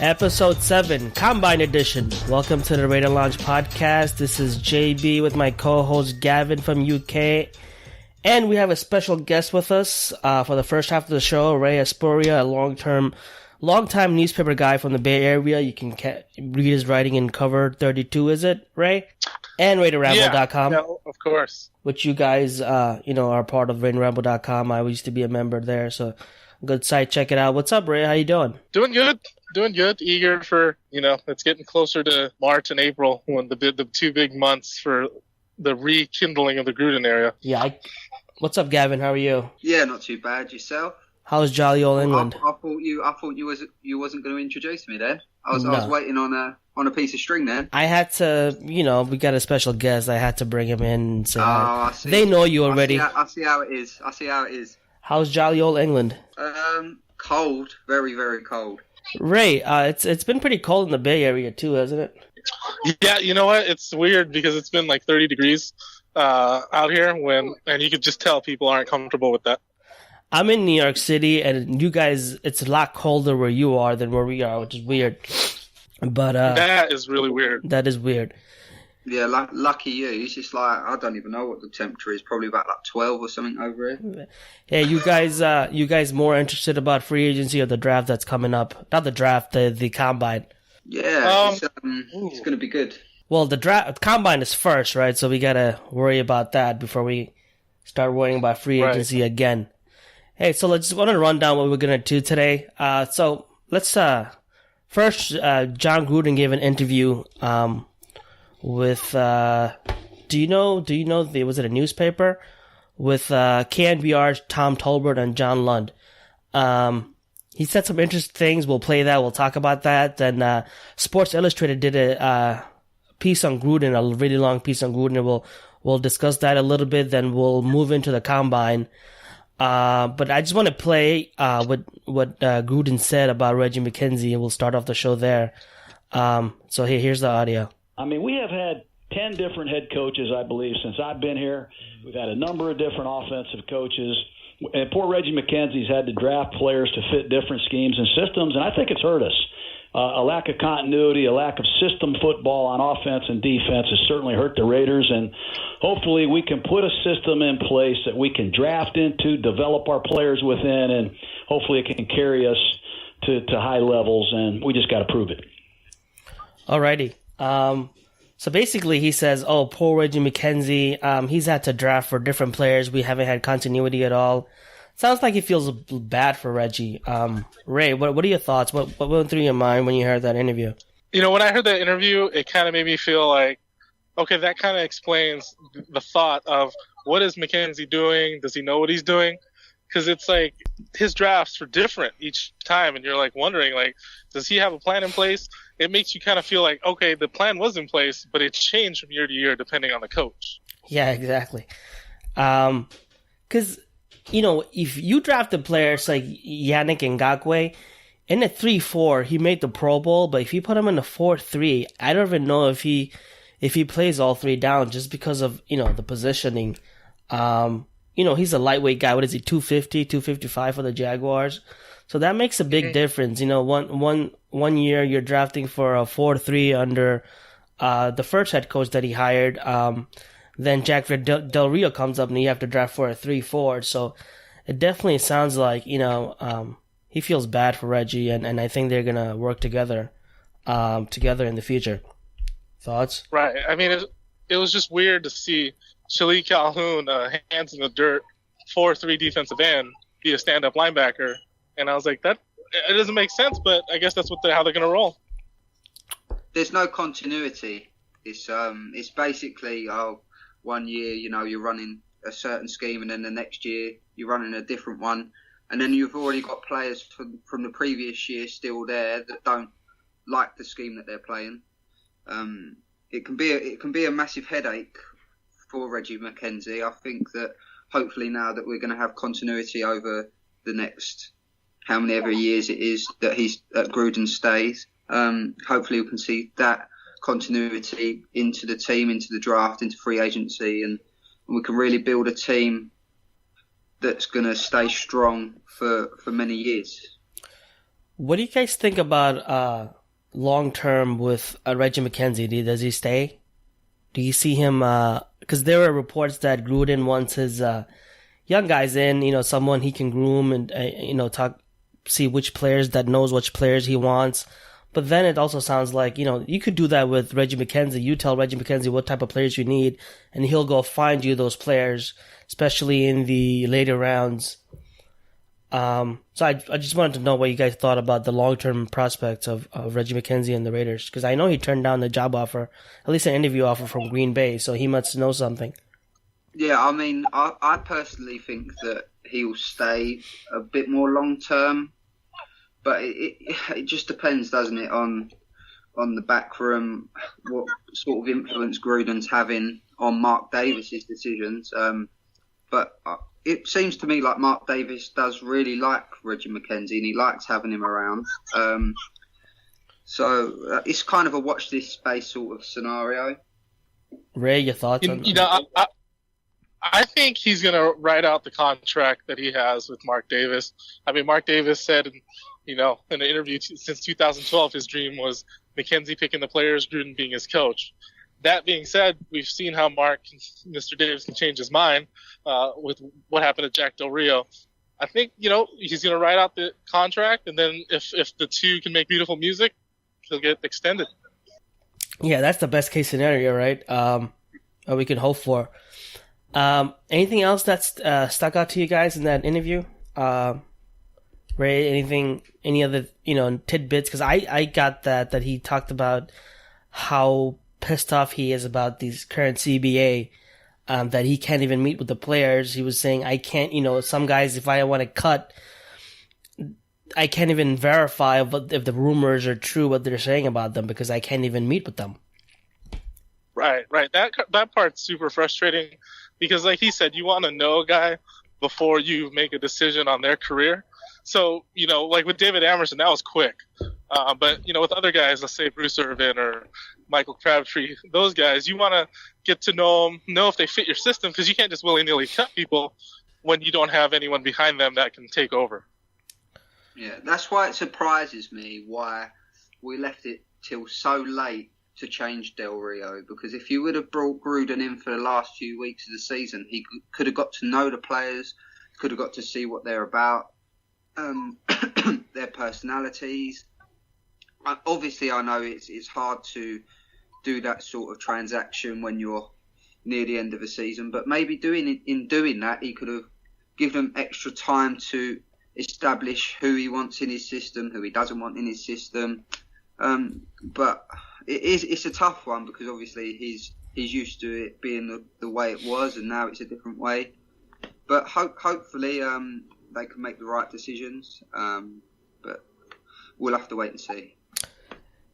Episode 7, Combine Edition. Welcome to the Radar Launch Podcast. This is JB with my co-host Gavin from UK. And we have a special guest with us for the first half of the show, Ray Aspuria, a long-time newspaper guy from the Bay Area. You can read his writing in Cover 32, is it, Ray? And RadarRamble.com. Yeah, of course. Which you guys, are part of RadarRamble.com. I used to be a member there, so good site. Check it out. What's up, Ray? How you doing? Doing good. Eager for, it's getting closer to March and April when the two big months for the rekindling of the Gruden area. Yeah. What's up, Gavin? How are you? Yeah, not too bad. Yourself? How's jolly old England? I thought you wasn't going to introduce me there. I was waiting on a piece of string then. I had to, we got a special guest. I had to bring him in and say I see. They know you already. I see how it is. How's jolly old England? Cold. Very, very cold. Ray, it's been pretty cold in the Bay Area too, hasn't it? Yeah, you know what? It's weird because it's been like 30 degrees out here and you could just tell people aren't comfortable with that. I'm in New York City, and you guys, it's a lot colder where you are than where we are, which is weird. But that is really weird. That is weird. Yeah, lucky you. It's just like, I don't even know what the temperature is. Probably about like 12 or something over here. Hey, you guys more interested about free agency or the draft that's coming up? Not the draft, the combine. Yeah, it's going to be good. Well, the combine is first, right? So we got to worry about that before we start worrying about free agency again. Hey, so let's want to run down what we're going to do today. So let's first, John Gruden gave an interview with do you know was it a newspaper with KNBR's Tom Tolbert and John Lund. He said some interesting things. We'll play that. We'll talk about that. Then Sports Illustrated did a piece on Gruden, a really long piece on Gruden. We'll discuss that a little bit. Then we'll move into the combine. But I just want to play what Gruden said about Reggie McKenzie, and we'll start off the show there. So here's the audio. I mean, we have had 10 different head coaches, I believe, since I've been here. We've had a number of different offensive coaches. And poor Reggie McKenzie's had to draft players to fit different schemes and systems, and I think it's hurt us. A lack of continuity, a lack of system football on offense and defense has certainly hurt the Raiders, and hopefully we can put a system in place that we can draft into, develop our players within, and hopefully it can carry us to high levels, and we just got to prove it. Alrighty. So basically he says, poor Reggie McKenzie, he's had to draft for different players. We haven't had continuity at all. Sounds like he feels bad for Reggie. Ray, what are your thoughts? What went through your mind when you heard that interview? When I heard that interview, it kind of made me feel like, okay, that kind of explains the thought of what is McKenzie doing? Does he know what he's doing? Because it's like his drafts were different each time, and you're like wondering, like, does he have a plan in place? It makes you kind of feel like, okay, the plan was in place, but it's changed from year to year depending on the coach. Yeah, exactly. Because if you draft a players like Yannick Ngakoue, in a 3-4, he made the Pro Bowl, but if you put him in a 4-3, I don't even know if he plays all three down just because of, the positioning. He's a lightweight guy. What is he, 250, 255 for the Jaguars? So that makes a big difference. One year you're drafting for a 4-3 under the first head coach that he hired. Then Jack Del Rio comes up and you have to draft for a 3-4. So it definitely sounds like, he feels bad for Reggie, and I think they're going to work together in the future. Thoughts? Right. I mean, it was just weird to see Shalik Calhoun, hands in the dirt, 4-3 defensive end, be a stand-up linebacker. And I was like, it doesn't make sense, but I guess that's how they're going to roll. There's no continuity. It's basically, one year, you're running a certain scheme, and then the next year you're running a different one. And then you've already got players from the previous year still there that don't like the scheme that they're playing. It can be a massive headache for Reggie McKenzie. I think that hopefully now that we're going to have continuity over the next how many ever years it is that he's at Gruden stays, hopefully we can see that continuity into the team, into the draft, into free agency, and we can really build a team that's going to stay strong for many years. What do you guys think about long term with Reggie McKenzie? Does he stay? Do you see him? Because there are reports that Gruden wants his young guys in, someone he can groom and see which players that knows which players he wants. But then it also sounds like, you could do that with Reggie McKenzie. You tell Reggie McKenzie what type of players you need, and he'll go find you those players, especially in the later rounds. So I just wanted to know what you guys thought about the long-term prospects of Reggie McKenzie and the Raiders, because I know he turned down the job offer, at least an interview offer from Green Bay, so he must know something. Yeah, I mean, I personally think that he'll stay a bit more long-term, but it just depends, doesn't it, on the back room, what sort of influence Gruden's having on Mark Davis's decisions. But it seems to me like Mark Davis does really like Reggie McKenzie, and he likes having him around. So it's kind of a watch this space sort of scenario. Ray, your thoughts on that? I think he's going to write out the contract that he has with Mark Davis. I mean, Mark Davis said, in an interview since 2012, his dream was McKenzie picking the players, Gruden being his coach. That being said, we've seen how Mr. Davis can change his mind with what happened to Jack Del Rio. I think, he's going to write out the contract, and then if the two can make beautiful music, he'll get extended. Yeah, that's the best case scenario, right? We can hope for. Anything else that's stuck out to you guys in that interview? Ray, any other, tidbits? Because I got that he talked about how pissed off he is about these current CBA, that he can't even meet with the players. He was saying, I can't, some guys, if I want to cut, I can't even verify if the rumors are true, what they're saying about them, because I can't even meet with them. Right. That part's super frustrating because, like he said, you want to know a guy before you make a decision on their career. So, like with David Amerson, that was quick. But, with other guys, let's say Bruce Irvin or Michael Crabtree, those guys, you want to get to know them, know if they fit your system, because you can't just willy-nilly cut people when you don't have anyone behind them that can take over. Yeah, that's why it surprises me why we left it till so late to change Del Rio, because if you would have brought Gruden in for the last few weeks of the season, he could have got to know the players, could have got to see what they're about, their personalities. Obviously, I know it's hard to do that sort of transaction when you're near the end of a season, but maybe in doing that, he could have given them extra time to establish who he wants in his system, who he doesn't want in his system. But it's a tough one because obviously he's used to it being the way it was, and now it's a different way. But hopefully they can make the right decisions. But we'll have to wait and see.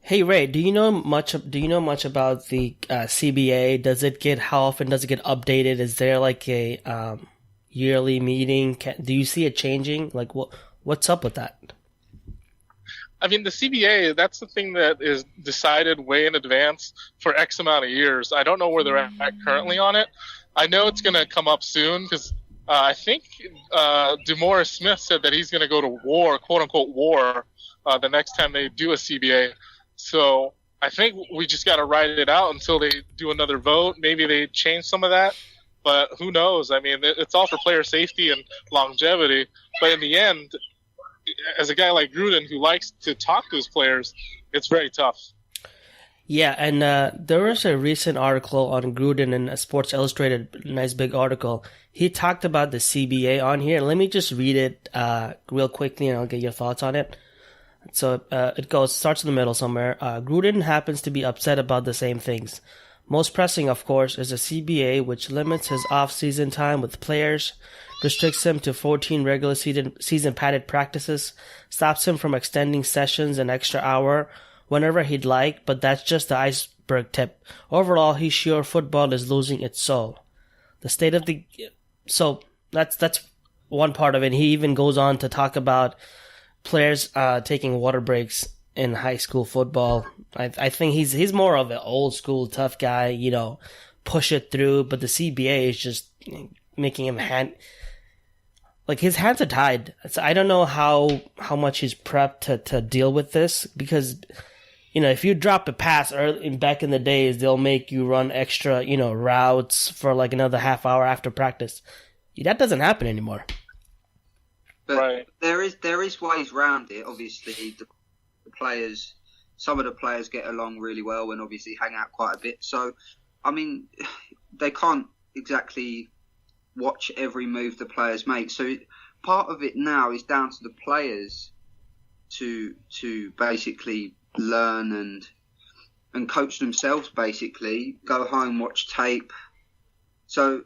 Hey Ray, do you know much about the CBA? How often does it get updated? Is there like a yearly meeting? Do you see it changing? Like what's up with that? I mean, the CBA, that's the thing that is decided way in advance for X amount of years. I don't know where they're at currently on it. I know it's going to come up soon because I think DeMaurice Smith said that he's going to go to war, quote-unquote war, the next time they do a CBA. So I think we just got to ride it out until they do another vote. Maybe they change some of that, but who knows? I mean, it's all for player safety and longevity. But in the end, as a guy like Gruden who likes to talk to his players, it's very tough. Yeah, and there was a recent article on Gruden in Sports Illustrated, nice big article. He talked about the CBA on here. Let me just read it real quickly, and I'll get your thoughts on it. So it starts in the middle somewhere. Gruden happens to be upset about the same things. Most pressing, of course, is the CBA, which limits his off-season time with players, restricts him to 14 regular season padded practices, stops him from extending sessions an extra hour whenever he'd like, but that's just the iceberg tip. Overall, he's sure football is losing its soul. So that's one part of it. He even goes on to talk about players taking water breaks in high school football. I think he's more of an old school tough guy, push it through, but the CBA is just making him like his hands are tied. So I don't know how much he's prepped to deal with this, because if you drop a pass back in the days, they'll make you run extra routes for like another half hour after practice. That doesn't happen anymore. But right. there is ways around it. Obviously, the players, some of the players get along really well and obviously hang out quite a bit. So, I mean, they can't exactly watch every move the players make. So part of it now is down to the players to basically learn and coach themselves. Basically, go home, watch tape. So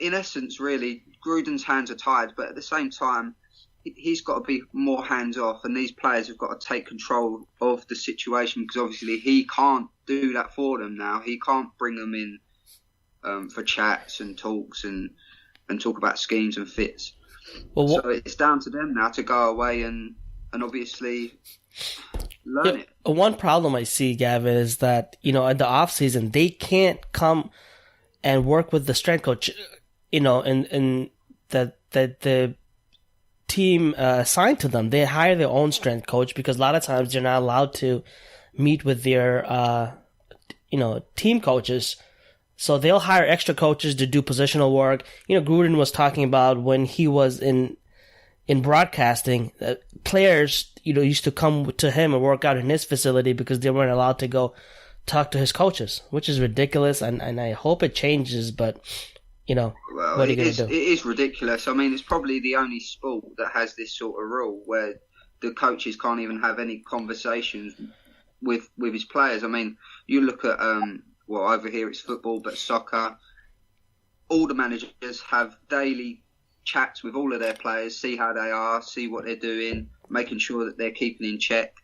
in essence, really, Gruden's hands are tied, but at the same time, he's got to be more hands off, and these players have got to take control of the situation, because obviously he can't do that for them now. He can't bring them in for chats and talks and talk about schemes and fits. So it's down to them now to go away and obviously learn it. One problem I see, Gavin, is that at the off season they can't come and work with the strength coach, and the team assigned to them. They hire their own strength coach, because a lot of times they're not allowed to meet with their team coaches. So they'll hire extra coaches to do positional work. Gruden was talking about when he was in broadcasting, players used to come to him and work out in his facility because they weren't allowed to go talk to his coaches, which is ridiculous, and I hope it changes, but well, what are you going to do? It is ridiculous. I mean, it's probably the only sport that has this sort of rule where the coaches can't even have any conversations with his players. I mean, you look at over here it's football, but soccer, all the managers have daily chats with all of their players, see how they are, see what they're doing, making sure that they're keeping in check.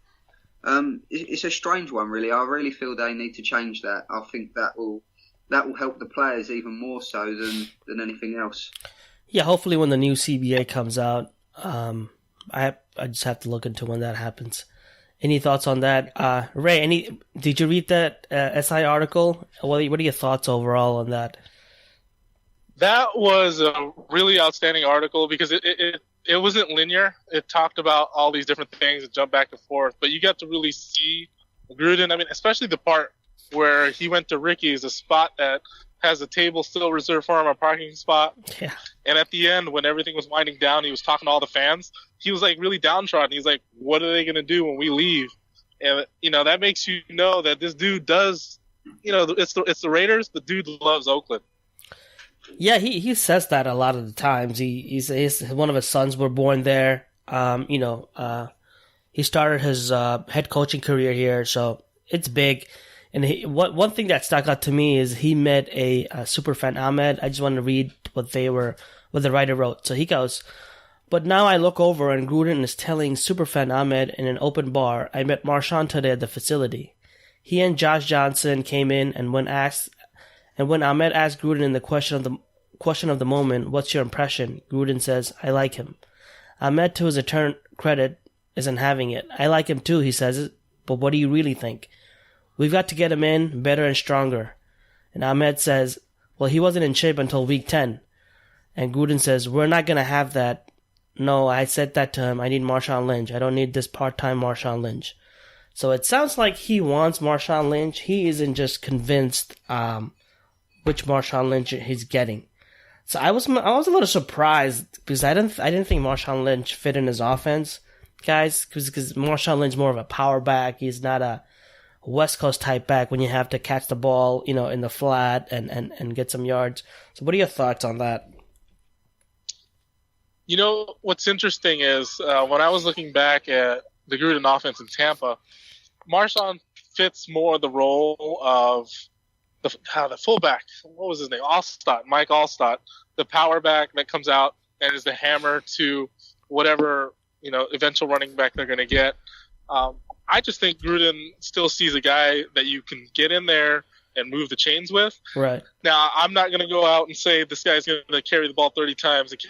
It's a strange one, really. I really feel they need to change that. I think that will help the players even more so than anything else. Yeah, hopefully when the new CBA comes out, I just have to look into when that happens. Any thoughts on that, Ray? Did you read that SI article? What are your thoughts overall on that? That was a really outstanding article, because it wasn't linear. It talked about all these different things and jumped back and forth, but you got to really see Gruden. I mean, especially the part where he went to Ricky's, a spot that has a table still reserved for him, a parking spot. Yeah. And at the end, when everything was winding down, he was talking to all the fans. He was like really downtrodden. He's like, what are they going to do when we leave? And, that makes you know that this dude does, it's the Raiders. The dude loves Oakland. Yeah, he says that a lot of the times. He's one of his sons were born there. He started his head coaching career here, so it's big. And one thing that stuck out to me is he met a superfan, Ahmed. I just want to read what the writer wrote. So he goes, "But now I look over and Gruden is telling superfan Ahmed in an open bar, I met Marshawn today at the facility. He and Josh Johnson came in, and when Ahmed asked Gruden in the question of the moment, what's your impression? Gruden says, I like him. Ahmed, to his eternal credit, isn't having it. I like him too, he says, but what do you really think? We've got to get him in better and stronger. And Ahmed says, well, he wasn't in shape until week 10. And Gruden says, we're not going to have that. No, I said that to him. I need Marshawn Lynch. I don't need this part-time Marshawn Lynch. So it sounds like he wants Marshawn Lynch. He isn't just convinced which Marshawn Lynch he's getting. So I was a little surprised, because I didn't think Marshawn Lynch fit in his offense, guys, because Marshawn Lynch is more of a power back. He's not a West Coast type back when you have to catch the ball, in the flat and get some yards. So what are your thoughts on that? What's interesting is when I was looking back at the Gruden offense in Tampa, Marshawn fits more the role of the fullback. What was his name? Mike Allstott, the power back that comes out and is the hammer to whatever eventual running back they're going to get. I just think Gruden still sees a guy that you can get in there and move the chains with. Right. Now, I'm not going to go out and say this guy's going to carry the ball 30 times and